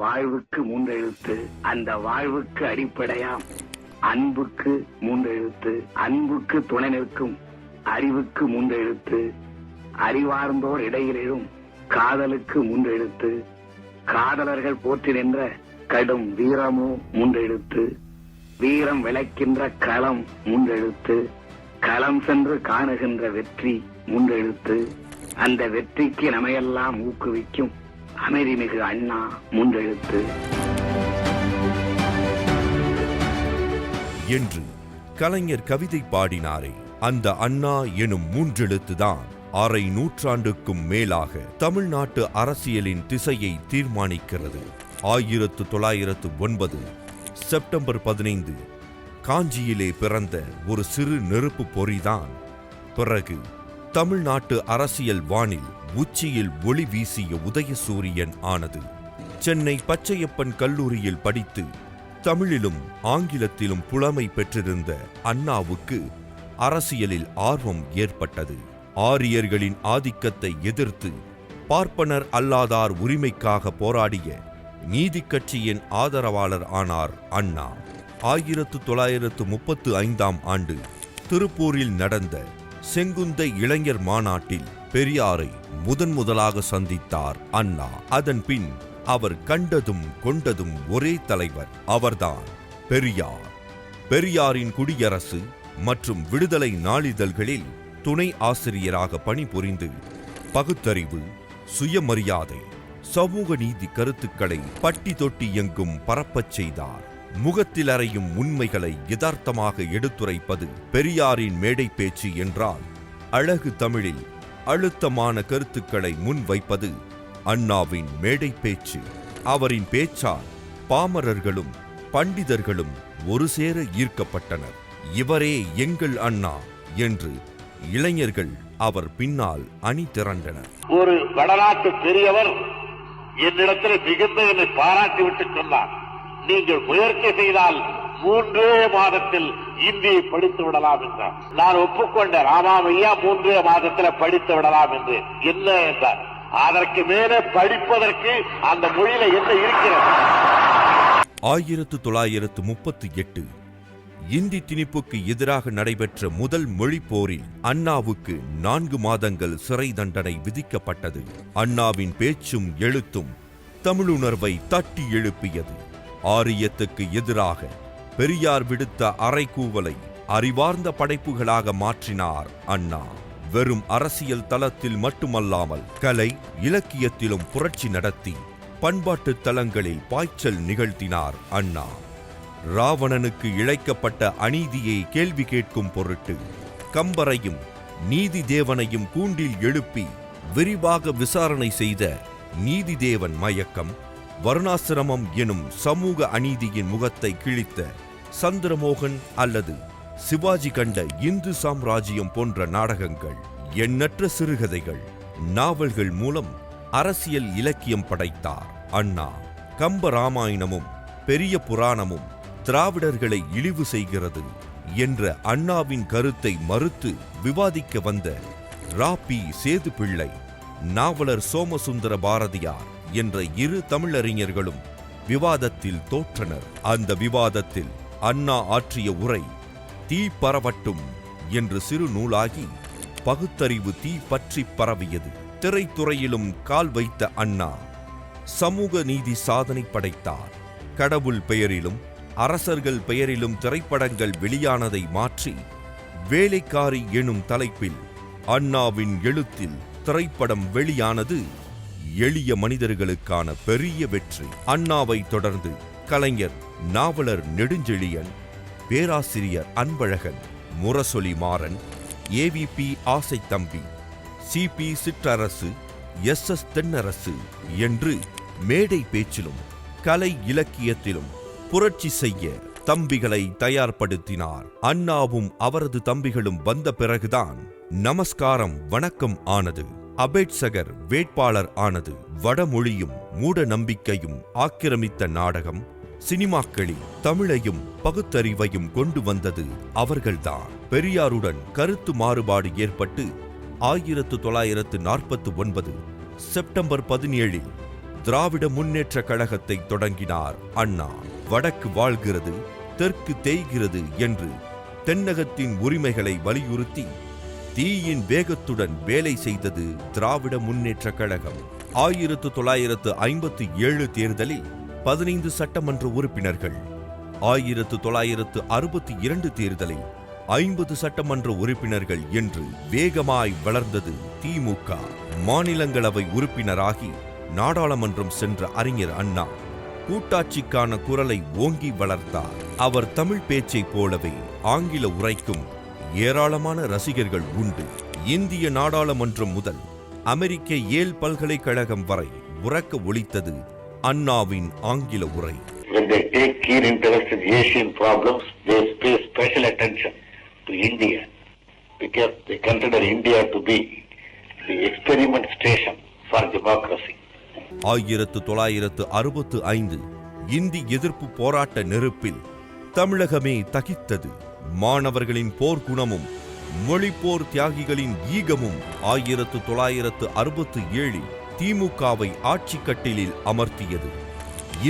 வாழ்வுக்கு 3 எழுத்து. அந்த வாழ்வுக்கு அடிப்படையாம் அன்புக்கு 3 எழுத்து. அன்புக்கு துணை நிற்கும் அறிவுக்கு 3 எழுத்து. அறிவார்ந்தோர் இடையிலும் காதலுக்கு 3 எழுத்து. காதலர்கள் போற்றி நின்ற கடும் வீரமோ 3 எழுத்து. வீரம் விளைக்கின்ற களம் 3 எழுத்து. களம் சென்று காணுகின்ற வெற்றி 3 எழுத்து. அந்த வெற்றிக்கு நமையெல்லாம் ஊக்குவிக்கும் அமைதிமிகு அண்ணா 3 எழுத்து. என்று கலைஞர் கவிதை பாடினாரே, அந்த அண்ணா எனும் 3 எழுத்துதான் அரை நூற்றாண்டுக்கும் மேலாக தமிழ்நாட்டு அரசியலின் திசையை தீர்மானிக்கிறது. 1909 செப்டம்பர் 15 காஞ்சியிலே பிறந்த ஒரு சிறு நெருப்பு பொறிதான் பிறகு தமிழ்நாட்டு அரசியல் வானில் உச்சியில் ஒளி வீசிய உதயசூரியன் ஆனது. சென்னை பச்சையப்பன் கல்லூரியில் படித்து தமிழிலும் ஆங்கிலத்திலும் புலமை பெற்றிருந்த அண்ணாவுக்கு அரசியலில் ஆர்வம் ஏற்பட்டது. ஆரியர்களின் ஆதிக்கத்தை எதிர்த்து பார்ப்பனர் அல்லாதார் உரிமைக்காக போராடிய நீதி கட்சியின் ஆதரவாளர் ஆனார் அண்ணா. 1935ஆம் ஆண்டு திருப்பூரில் நடந்த செங்குந்த இளைஞர் மாநாட்டில் பெரியாரை முதலாக சந்தித்தார் அண்ணா. அதன் பின் அவர் கண்டதும் கொண்டதும் ஒரே தலைவர், அவர்தான் பெரியார். பெரியாரின் குடியரசு மற்றும் விடுதலை நாளிதழ்களில் துணை ஆசிரியராக பணிபுரிந்து பகுத்தறிவு, சுயமரியாதை, சமூக நீதி கருத்துக்களை பட்டி தொட்டி எங்கும் பரப்பச் செய்தார். முகத்தில் அறையும் உண்மைகளை யதார்த்தமாக எடுத்துரைப்பது பெரியாரின் மேடை பேச்சு என்றால், அழகு தமிழில் அழுத்தமான கருத்துக்களை முன்வைப்பது அண்ணாவின் மேடை பேச்சு. அவரின் பேச்சால் பாமரர்களும் பண்டிதர்களும் ஒரு சேர ஈர்க்கப்பட்டனர். இவரே எங்கள் அண்ணா என்று இளைஞர்கள் அவர் பின்னால் அணி திரண்டனர். ஒரு வடநாட்டு பெரியவர் என்னிடத்தில் மிகுந்த என்னை பாராட்டிவிட்டு சொன்னார், நீங்கள் முயற்சி செய்தால் 3 மாதத்தில் இந்தியை படித்து விடலாம் என்றார். நான் ஒப்புக்கொண்டேன், ராமாவையா 3 மாதத்தில் படித்து விடலாம் என்று. என்ன என்றார், அதற்கு மேலே படிப்பதற்கு அந்த மொழியில என்ன இருக்கிறது? 1938 இந்தி திணிப்புக்கு எதிராக நடைபெற்ற முதல் மொழிப் போரில் அண்ணாவுக்கு 4 மாதங்கள் சிறை தண்டனை விதிக்கப்பட்டது. அண்ணாவின் பேச்சும் எழுத்தும் தமிழுணர்வை தட்டி எழுப்பியது. ஆரியத்துக்கு எதிராக பெரியார் விடுத்த அறைகூவலை அறிவார்ந்த படைப்புகளாக மாற்றினார் அண்ணா. வெறும் அரசியல் தளத்தில் மட்டுமல்லாமல் கலை இலக்கியத்திலும் புரட்சி நடத்தி பண்பாட்டு தளங்களில் பாய்ச்சல் நிகழ்த்தினார் அண்ணா. ராவணனுக்கு இழைக்கப்பட்ட அநீதியை கேள்வி கேட்கும் பொருட்டு கம்பரையும் நீதி தேவனையும் கூண்டில் எழுப்பி விரிவாக விசாரணை செய்த நீதிதேவன் மயக்கம், வருணாசிரமம் எனும் சமூக அநீதியின் முகத்தை கிழித்த சந்திரமோகன் அல்லது சிவாஜி கண்ட இந்து சாம்ராஜ்யம் போன்ற நாடகங்கள், எண்ணற்ற சிறுகதைகள், நாவல்கள் மூலம் அரசியல் இலக்கியம் படைத்தார் அண்ணா. கம்ப ராமாயணமும் பெரிய புராணமும் திராவிடர்களை இழிவு செய்கிறது என்ற அண்ணாவின் கருத்தை மறுத்து விவாதிக்க வந்த ரா.பி. சேதுப்பிள்ளை, நாவலர் சோமசுந்தர பாரதியார் என்ற 2 தமிழறிஞர்களும் விவாதத்தில் தோற்றனர். அந்த விவாதத்தில் அண்ணா ஆற்றிய உரை தீ பரவட்டும் என்று சிறு நூலாகி பகுத்தறிவு தீ பற்றி பரவியது. திரைத்துறையிலும் கால் வைத்த அண்ணா சமூக நீதி சாதனை படைத்தார். கடவுள் பெயரிலும் அரசர்கள் பெயரிலும் திரைப்படங்கள் வெளியானதை மாற்றி வேலைக்காரி எனும் தலைப்பில் அண்ணாவின் எழுத்தில் திரைப்படம் வெளியானது எளிய மனிதர்களுக்கான பெரிய வெற்றி. அண்ணாவை தொடர்ந்து கலைஞர், நாவலர் நெடுஞ்செழியன், பேராசிரியர் அன்பழகன், முரசொலி மாறன், ஏவிபி ஆசைத்தம்பி, சிபி சிற்றரசு, எஸ்.எஸ். தென்னரசு என்று மேடை பேச்சிலும் கலை இலக்கியத்திலும் புரட்சி செய்ய தம்பிகளை தயார்படுத்தினார். அண்ணாவும் அவரது தம்பிகளும் வந்த பிறகுதான் நமஸ்காரம் வணக்கம் ஆனது. அபேட்சகர் வேட்பாளர் ஆனது. வடமொழியும் மூட நம்பிக்கையும் ஆக்கிரமித்த நாடகம், சினிமாக்களில் தமிழையும் பகுத்தறிவையும் கொண்டு வந்தது அவர்கள்தான். பெரியாருடன் கருத்து மாறுபாடு ஏற்பட்டு 1949 செப்டம்பர் 17 திராவிட முன்னேற்ற கழகத்தை தொடங்கினார் அண்ணா. வடக்கு வாழ்கிறது, தெற்கு தேய்கிறது என்று தென்னகத்தின் உரிமைகளை வலியுறுத்தி தீயின் வேகத்துடன் வேலை செய்தது திராவிட முன்னேற்ற கழகம். 1957 தேர்தலில் 15 சட்டமன்ற உறுப்பினர்கள், 1962 தேர்தலில் 50 சட்டமன்ற உறுப்பினர்கள் என்று வேகமாய் வளர்ந்தது திமுக. மாநிலங்களவை உறுப்பினராகி நாடாளுமன்றம் சென்ற அறிஞர் அண்ணா கூட்டாட்சிக்கான குரலை ஓங்கி வளர்த்தார். அவர் தமிழ் பேச்சைப் போலவே ஆங்கில உரைக்கும் ஏராளமான ரசிகர்கள் உண்டு. இந்திய நாடாளுமன்றம் முதல் அமெரிக்க ஏல் பல்கலைக்கழகம் வரை உரக்க ஒலித்தது அண்ணாவின் ஆங்கில உரை. When they take keen interest in Asian problems, they pay special attention to India because they consider India to be the experiment station for democracy. 1965 Hindi எதிர்ப்பு போராட்ட நெருப்பில் தமிழகமே தகித்தது. மாணவர்களின் போர்க்குணமும் மொழிப்போர் தியாகிகளின் ஈகமும் 1967 திமுகவை ஆட்சி கட்டிலில் அமர்த்தியது.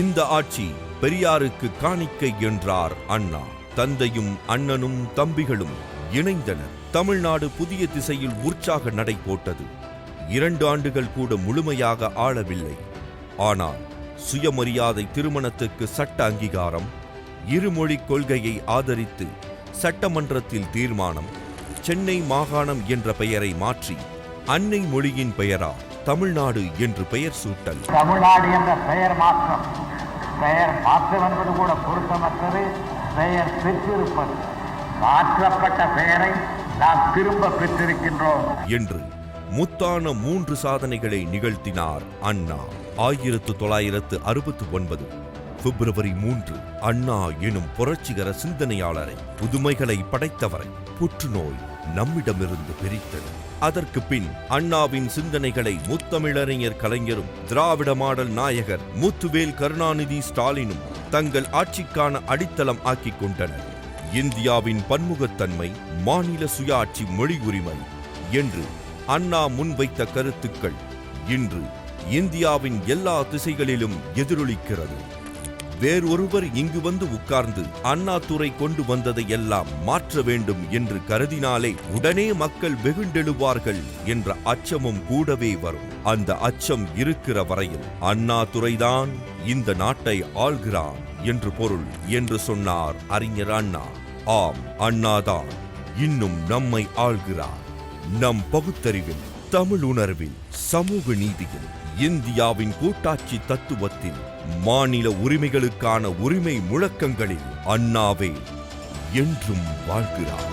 இந்த ஆட்சி பெரியாருக்கு காணிக்கை என்றார் அண்ணா. தந்தையும் அண்ணனும் தம்பிகளும் இணைந்தனர். தமிழ்நாடு புதிய திசையில் உற்சாக நடை போட்டது. 2 ஆண்டுகள் கூட முழுமையாக ஆளவில்லை. ஆனால் சுயமரியாதை திருமணத்துக்கு சட்ட அங்கீகாரம், இருமொழி கொள்கையை ஆதரித்து சட்டமன்றத்தில் தீர்மானம், சென்னை மாகாணம் என்ற பெயரை மாற்றி அன்னை மொழியின் பெயரா தமிழ்நாடு என்று பெயர் சூட்டல். தமிழ்நாடு என்ற பெயர் மாற்றம் என்பது கூட பொருத்தமற்றது. பெயர் பெற்றிருப்பது, மாற்றப்பட்ட பெயரை நாம் திரும்ப பெற்றிருக்கின்றோம் என்று முத்தான 3 சாதனைகளை நிகழ்த்தினார் அண்ணா. 1969 பிப்ரவரி 3 அண்ணா எனும் புரட்சிகர சிந்தனையாளரை, புதுமைகளை படைத்தவரை புற்றுநோய் நம்மிடமிருந்து பிரித்தது. அதற்கு பின் அண்ணாவின் சிந்தனைகளை முத்தமிழறிஞர் கலைஞரும் திராவிட மாடல் நாயகர் முத்துவேல் கருணாநிதி ஸ்டாலினும் தங்கள் ஆட்சிக்கான அடித்தளம் ஆக்கிக் கொண்டனர். இந்தியாவின் பன்முகத்தன்மை, மாநில சுயாட்சி, மொழி உரிமை என்று அண்ணா முன்வைத்த கருத்துக்கள் இன்று இந்தியாவின் எல்லா திசைகளிலும் எதிரொலிக்கிறது. வேறொருவர் இங்கு வந்து உட்கார்ந்து அண்ணாதுரை கொண்டு வந்ததை எல்லாம் மாற்ற வேண்டும் என்று கருதினாலே உடனே மக்கள் வெகுண்டெழுவார்கள் என்ற அச்சமும் கூடவே வரும். அந்த அச்சம் இருக்கிற வரையில் அண்ணாதுரைதான் இந்த நாட்டை ஆள்கிறான் என்று பொருள் என்று சொன்னார் அறிஞர் அண்ணா. ஆம், அண்ணாதான் இன்னும் நம்மை ஆள்கிறார். நம் பகுத்தறிவில், தமிழ் உணர்வில், சமூக நீதியில், இந்தியாவின் கூட்டாட்சி தத்துவத்தில், மாநில உரிமைகளுக்கான உரிமை முழக்கங்களில் அண்ணாவே என்றும் வாழ்கிறார்.